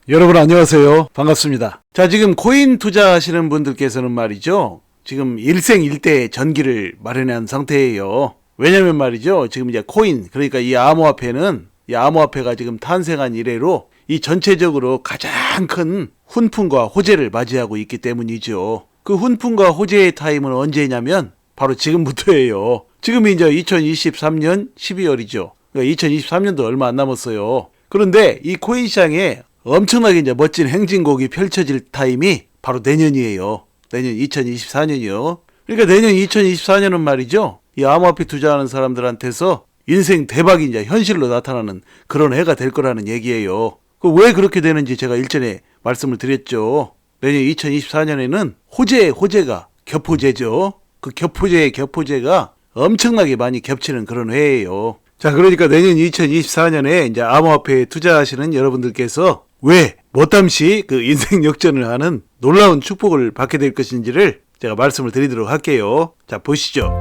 여러분 안녕하세요. 반갑습니다. 자, 지금 코인 투자하시는 분들께서는 말이죠. 지금 일생일대 전기를 마련한 상태예요. 왜냐면 말이죠. 지금 이제 코인, 그러니까 이 암호화폐가 지금 탄생한 이래로 이 전체적으로 가장 큰 훈풍과 호재를 맞이하고 있기 때문이죠. 그 훈풍과 호재의 타임은 언제냐면 바로 지금부터예요. 지금이 이제 2023년 12월이죠. 그러니까 2023년도 얼마 안 남았어요. 그런데 이 코인 시장에 엄청나게 이제 멋진 행진곡이 펼쳐질 타임이 바로 내년이에요. 내년 2024년이요. 그러니까 내년 2024년은 말이죠. 이 암호화폐 투자하는 사람들한테서 인생 대박이 이제 현실로 나타나는 그런 해가 될 거라는 얘기예요. 왜 그렇게 되는지 제가 일전에 말씀을 드렸죠. 내년 2024년에는 호재가 겹호재죠. 그 겹호재가 엄청나게 많이 겹치는 그런 해예요. 자, 그러니까 내년 2024년에 이제 암호화폐에 투자하시는 여러분들께서 왜 못담시 그 인생 역전을 하는 놀라운 축복을 받게 될 것인지를 제가 말씀을 드리도록 할게요. 자, 보시죠.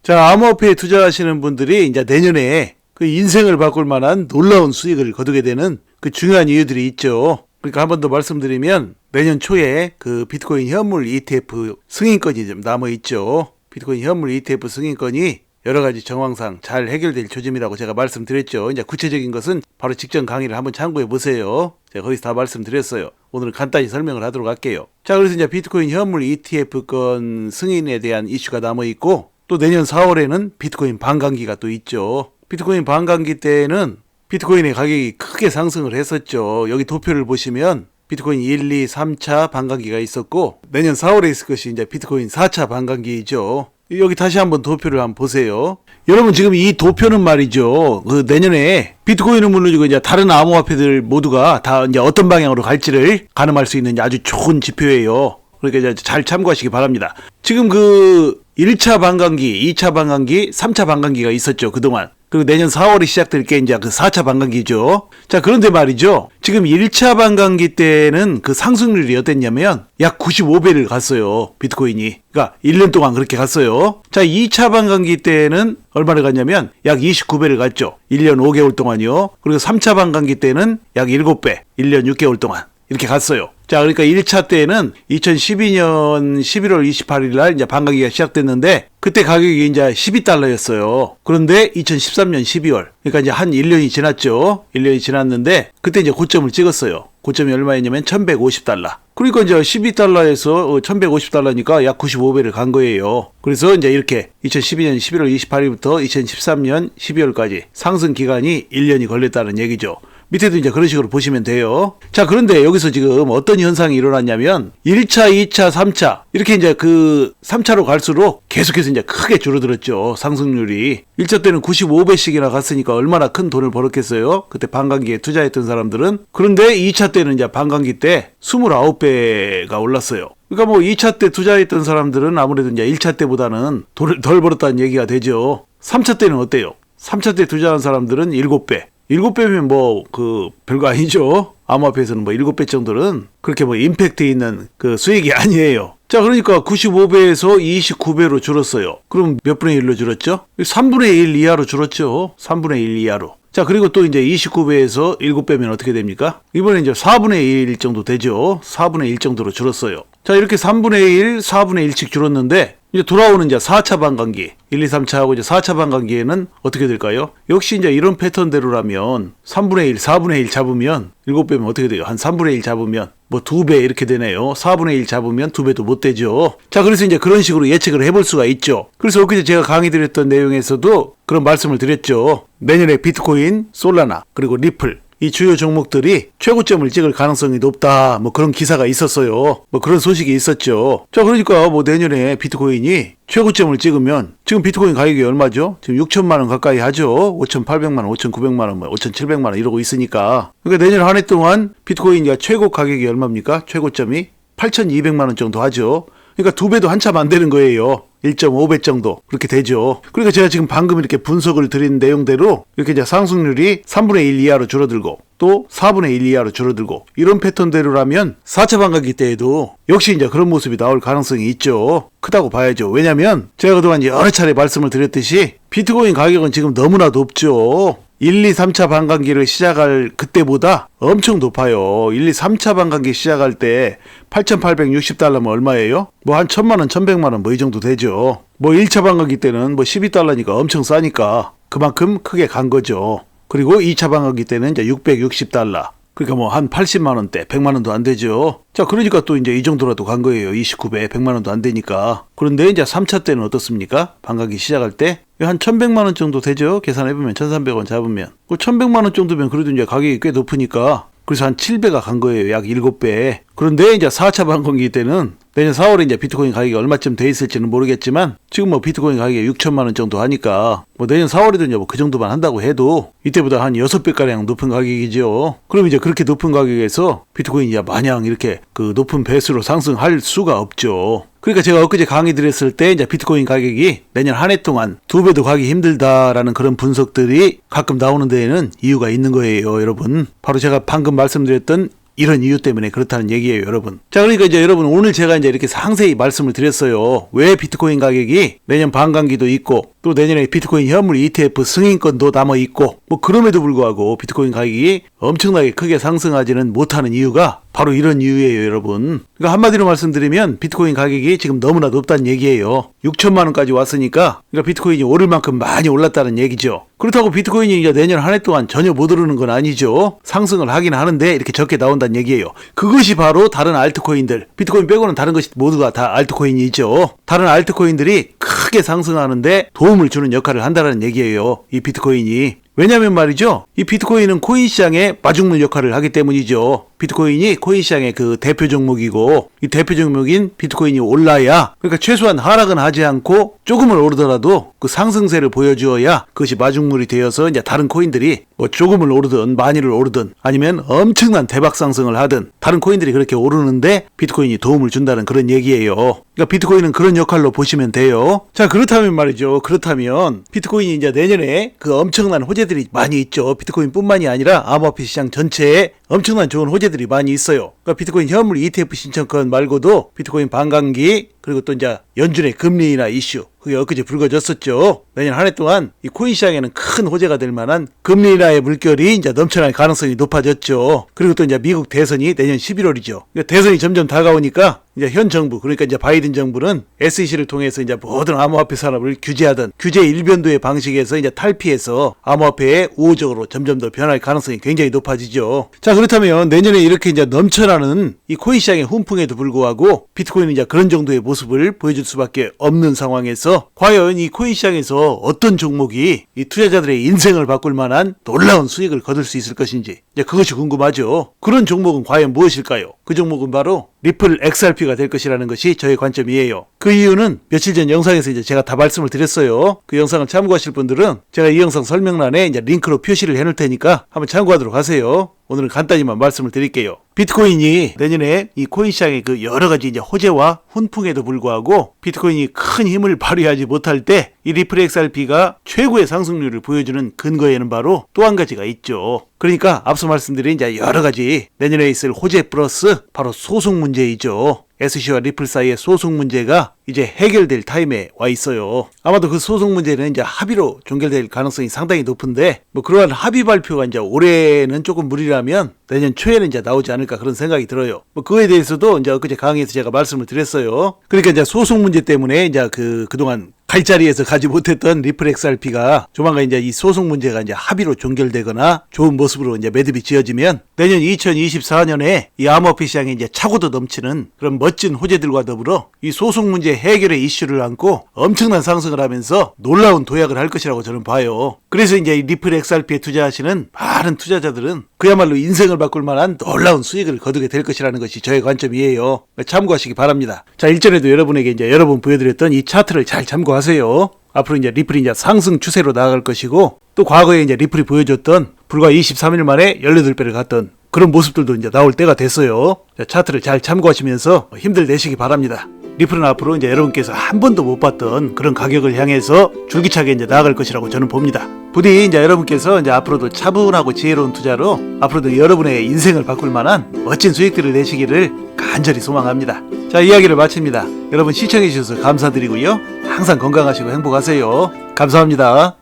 자, 암호화폐에 투자하시는 분들이 이제 내년에 그 인생을 바꿀 만한 놀라운 수익을 거두게 되는 그 중요한 이유들이 있죠. 그러니까 한 번 더 말씀드리면 내년 초에 그 비트코인 현물 ETF 승인권이 좀 남아 있죠. 비트코인 현물 ETF 승인권이 여러 가지 정황상 잘 해결될 조짐이라고 제가 말씀드렸죠. 이제 구체적인 것은 바로 직전 강의를 한번 참고해 보세요. 제가 거기서 다 말씀드렸어요. 오늘은 간단히 설명을 하도록 할게요. 자, 그래서 이제 비트코인 현물 ETF권 승인에 대한 이슈가 남아 있고, 또 내년 4월에는 비트코인 반감기가 또 있죠. 비트코인 반감기 때에는 비트코인의 가격이 크게 상승을 했었죠. 여기 도표를 보시면 비트코인 1, 2, 3차 반감기가 있었고, 내년 4월에 있을 것이 이제 비트코인 4차 반감기이죠. 여기 다시 한번 도표를 한번 보세요. 여러분, 지금 이 도표는 말이죠. 그 내년에 비트코인은 물론이고 이제 다른 암호화폐들 모두가 다 이제 어떤 방향으로 갈지를 가늠할 수 있는 아주 좋은 지표예요. 그러니까 이제 잘 참고하시기 바랍니다. 지금 그 1차 반감기, 2차 반감기, 3차 반감기가 있었죠, 그동안. 그리고 내년 4월에 시작될 게 이제 그 4차 반감기죠. 자, 그런데 말이죠. 지금 1차 반감기 때는 그 상승률이 어땠냐면 약 95배를 갔어요, 비트코인이. 그러니까 1년 동안 그렇게 갔어요. 자, 2차 반감기 때는 얼마를 갔냐면 약 29배를 갔죠. 1년 5개월 동안이요. 그리고 3차 반감기 때는 약 7배, 1년 6개월 동안. 이렇게 갔어요. 자, 그러니까 1차 때는 2012년 11월 28일 날 이제 반감기가 시작됐는데, 그때 가격이 이제 12달러였어요. 그런데 2013년 12월, 그러니까 이제 한 1년이 지났죠. 1년이 지났는데, 그때 이제 고점을 찍었어요. 고점이 얼마였냐면 1150달러. 그러니까 이제 12달러에서 1150달러니까 약 95배를 간 거예요. 그래서 이제 이렇게 2012년 11월 28일부터 2013년 12월까지 상승 기간이 1년이 걸렸다는 얘기죠. 밑에도 이제 그런 식으로 보시면 돼요. 자, 그런데 여기서 지금 어떤 현상이 일어났냐면 1차, 2차, 3차 이렇게 이제 그 3차로 갈수록 계속해서 이제 크게 줄어들었죠. 상승률이. 1차 때는 95배씩이나 갔으니까 얼마나 큰 돈을 벌었겠어요. 그때 반감기에 투자했던 사람들은. 그런데 2차 때는 이제 반감기 때 29배가 올랐어요. 그러니까 뭐 2차 때 투자했던 사람들은 아무래도 이제 1차 때보다는 돈을 덜 벌었다는 얘기가 되죠. 3차 때는 어때요? 3차 때 투자한 사람들은 7배. 7배면 뭐 그 별거 아니죠. 암호화폐에서는 뭐 7배 정도는 그렇게 뭐 임팩트 있는 그 수익이 아니에요. 자, 그러니까 95배에서 29배로 줄었어요. 그럼 몇 분의 1로 줄었죠? 3분의 1 이하로 줄었죠. 3분의 1 이하로. 자, 그리고 또 이제 29배에서 7배면 어떻게 됩니까? 이번에 이제 4분의 1 정도 되죠. 4분의 1 정도로 줄었어요. 자, 이렇게 3분의 1, 4분의 1씩 줄었는데, 이제 돌아오는 이제 4차 반감기, 1, 2, 3차하고 이제 4차 반감기에는 어떻게 될까요? 역시 이제 이런 패턴대로라면 3분의 1, 4분의 1 잡으면 7배면 어떻게 돼요? 한 3분의 1 잡으면 뭐 2배 이렇게 되네요. 4분의 1 잡으면 2배도 못 되죠. 자, 그래서 이제 그런 식으로 예측을 해볼 수가 있죠. 그래서 엊그제 제가 강의 드렸던 내용에서도 그런 말씀을 드렸죠. 내년에 비트코인, 솔라나, 그리고 리플, 이 주요 종목들이 최고점을 찍을 가능성이 높다, 뭐 그런 기사가 있었어요. 뭐 그런 소식이 있었죠. 자, 그러니까 뭐 내년에 비트코인이 최고점을 찍으면, 지금 비트코인 가격이 얼마죠? 지금 6천만 원 가까이 하죠. 5,800만 원, 5,900만 원, 뭐 5,700만 원 이러고 있으니까. 그러니까 내년 한 해 동안 비트코인이 최고 가격이 얼마입니까? 최고점이 8,200만 원 정도 하죠. 그러니까 2배도 한참 안 되는 거예요. 1.5배 정도 그렇게 되죠. 그러니까 제가 지금 방금 이렇게 분석을 드린 내용대로 이렇게 이제 상승률이 3분의 1 이하로 줄어들고 또 4분의 1 이하로 줄어들고 이런 패턴대로라면 4차 반감기 때에도 역시 이제 그런 모습이 나올 가능성이 있죠. 크다고 봐야죠. 왜냐면 제가 그동안 여러 차례 말씀을 드렸듯이 비트코인 가격은 지금 너무나 높죠. 1, 2, 3차 반감기를 시작할 그때보다 엄청 높아요. 1, 2, 3차 반감기 시작할 때 8,860달러면 얼마예요? 뭐 한 1,000만원, 1,100만원 뭐 이 정도 되죠. 뭐 1차 반감기 때는 뭐 12달러니까 엄청 싸니까 그만큼 크게 간 거죠. 그리고 2차 반감기 때는 이제 660달러. 그러니까 뭐 한 80만원대, 100만원도 안 되죠. 자, 그러니까 또 이제 이 정도라도 간 거예요. 29배, 100만원도 안 되니까. 그런데 이제 3차 때는 어떻습니까? 반감기 시작할 때 한 1,100만원 정도 되죠. 계산해보면 1,300원 잡으면. 그 1,100만원 정도면 그래도 이제 가격이 꽤 높으니까 그래서 한 7배가 간 거예요. 약 7배. 그런데 이제 4차 반감기 때는 내년 4월에 이제 비트코인 가격이 얼마쯤 돼 있을지는 모르겠지만 지금 뭐 비트코인 가격이 6천만 원 정도 하니까 뭐 내년 4월에도 이제 뭐 그 정도만 한다고 해도 이때보다 한 6배가량 높은 가격이죠. 그럼 이제 그렇게 높은 가격에서 비트코인이 마냥 이렇게 그 높은 배수로 상승할 수가 없죠. 그러니까 제가 엊그제 강의 드렸을 때 이제 비트코인 가격이 내년 한 해 동안 2배도 가기 힘들다라는 그런 분석들이 가끔 나오는 데에는 이유가 있는 거예요, 여러분. 바로 제가 방금 말씀드렸던 이런 이유 때문에 그렇다는 얘기예요, 여러분. 자, 그러니까 이제 여러분 오늘 제가 이제 이렇게 상세히 말씀을 드렸어요. 왜 비트코인 가격이 내년 반감기도 있고 또 내년에 비트코인 현물 ETF 승인권도 남아 있고 뭐 그럼에도 불구하고 비트코인 가격이 엄청나게 크게 상승하지는 못하는 이유가 바로 이런 이유예요, 여러분. 그러니까 한마디로 말씀드리면 비트코인 가격이 지금 너무나 높다는 얘기예요. 6천만 원까지 왔으니까 그러니까 비트코인이 오를 만큼 많이 올랐다는 얘기죠. 그렇다고 비트코인이 이제 내년 한 해 동안 전혀 못 오르는 건 아니죠. 상승을 하긴 하는데 이렇게 적게 나온다는 얘기예요. 그것이 바로 다른 알트코인들, 비트코인 빼고는 다른 것이 모두가 다 알트코인이죠. 다른 알트코인들이 크게 상승하는데 도움을 주는 역할을 한다는 얘기예요. 이 비트코인이. 왜냐면 말이죠. 이 비트코인은 코인 시장의 마중물 역할을 하기 때문이죠. 비트코인이 코인 시장의 그 대표 종목이고 이 대표 종목인 비트코인이 올라야 그러니까 최소한 하락은 하지 않고 조금은 오르더라도 그 상승세를 보여주어야 그것이 마중물이 되어서 이제 다른 코인들이 뭐 조금을 오르든 많이를 오르든 아니면 엄청난 대박 상승을 하든 다른 코인들이 그렇게 오르는데 비트코인이 도움을 준다는 그런 얘기예요. 그러니까 비트코인은 그런 역할로 보시면 돼요. 자, 그렇다면 말이죠. 그렇다면 비트코인이 이제 내년에 그 엄청난 호재들이 많이 있죠. 비트코인뿐만이 아니라 암호화폐 시장 전체에 엄청난 좋은 호재들이 많이 있어요. 그러니까 비트코인 현물 ETF 신청권 말고도 비트코인 반감기 그리고 또 이제 연준의 금리 인하 이슈 그게 엊그제 불거졌었죠. 내년 한 해 동안 이 코인 시장에는 큰 호재가 될 만한 금리 인하의 물결이 이제 넘쳐날 가능성이 높아졌죠. 그리고 또 이제 미국 대선이 내년 11월이죠. 그러니까 대선이 점점 다가오니까 이제 현 정부 그러니까 이제 바이든 정부는 SEC를 통해서 이제 모든 암호화폐 산업을 규제하던 규제 일변도의 방식에서 이제 탈피해서 암호화폐에 우호적으로 점점 더 변할 가능성이 굉장히 높아지죠. 자, 그렇다면 내년에 이렇게 이제 넘쳐나는 이 코인 시장의 훈풍에도 불구하고 비트코인은 이제 그런 정도의 모습을 보여줄 수밖에 없는 상황에서 과연 이 코인 시장에서 어떤 종목이 이 투자자들의 인생을 바꿀 만한 놀라운 수익을 거둘 수 있을 것인지 이제 그것이 궁금하죠. 그런 종목은 과연 무엇일까요? 그 종목은 바로 리플 XRP가 될 것이라는 것이 저의 관점이에요. 그 이유는 며칠 전 영상에서 이제 제가 다 말씀을 드렸어요. 그 영상을 참고하실 분들은 제가 이 영상 설명란에 이제 링크로 표시를 해놓을 테니까 한번 참고하도록 하세요. 오늘은 간단히만 말씀을 드릴게요. 비트코인이 내년에 이 코인 시장의 그 여러 가지 이제 호재와 훈풍에도 불구하고 비트코인이 큰 힘을 발휘하지 못할 때 이 리플 XRP가 최고의 상승률을 보여주는 근거에는 바로 또 한 가지가 있죠. 그러니까 앞서 말씀드린 이제 여러 가지 내년에 있을 호재 플러스 바로 소송 문제이죠. SC와 리플 사이의 소송 문제가 이제 해결될 타임에 와 있어요. 아마도 그 소송 문제는 이제 합의로 종결될 가능성이 상당히 높은데 뭐 그러한 합의 발표가 이제 올해는 조금 무리라면 내년 초에는 이제 나오지 않을까 그런 생각이 들어요. 뭐 그거에 대해서도 이제 엊그제 강의에서 제가 말씀을 드렸어요. 그러니까 이제 소송 문제 때문에 이제 그동안 갈 자리에서 가지 못했던 리플 XRP가 조만간 이제 이 소송 문제가 이제 합의로 종결되거나 좋은 모습으로 이제 매듭이 지어지면 내년 2024년에 이 암호화폐 시장에 이제 차고도 넘치는 그런 멋진 호재들과 더불어 이 소송 문제 해결의 이슈를 안고 엄청난 상승을 하면서 놀라운 도약을 할 것이라고 저는 봐요. 그래서 이제 이 리플 XRP에 투자하시는 많은 투자자들은 그야말로 인생을 바꿀 만한 놀라운 수익을 거두게 될 것이라는 것이 저의 관점이에요. 참고하시기 바랍니다. 자, 일전에도 여러분에게 이제 여러 번 보여드렸던 이 차트를 잘 참고하세요. 앞으로 이제 리플이 이제 상승 추세로 나아갈 것이고 또 과거에 이제 리플이 보여줬던 불과 23일 만에 18배를 갔던 그런 모습들도 이제 나올 때가 됐어요. 자, 차트를 잘 참고하시면서 힘들 내시기 바랍니다. 리플은 앞으로 이제 여러분께서 한 번도 못 봤던 그런 가격을 향해서 줄기차게 이제 나아갈 것이라고 저는 봅니다. 부디 이제 여러분께서 이제 앞으로도 차분하고 지혜로운 투자로 앞으로도 여러분의 인생을 바꿀 만한 멋진 수익들을 내시기를 간절히 소망합니다. 자, 이야기를 마칩니다. 여러분 시청해 주셔서 감사드리고요. 항상 건강하시고 행복하세요. 감사합니다.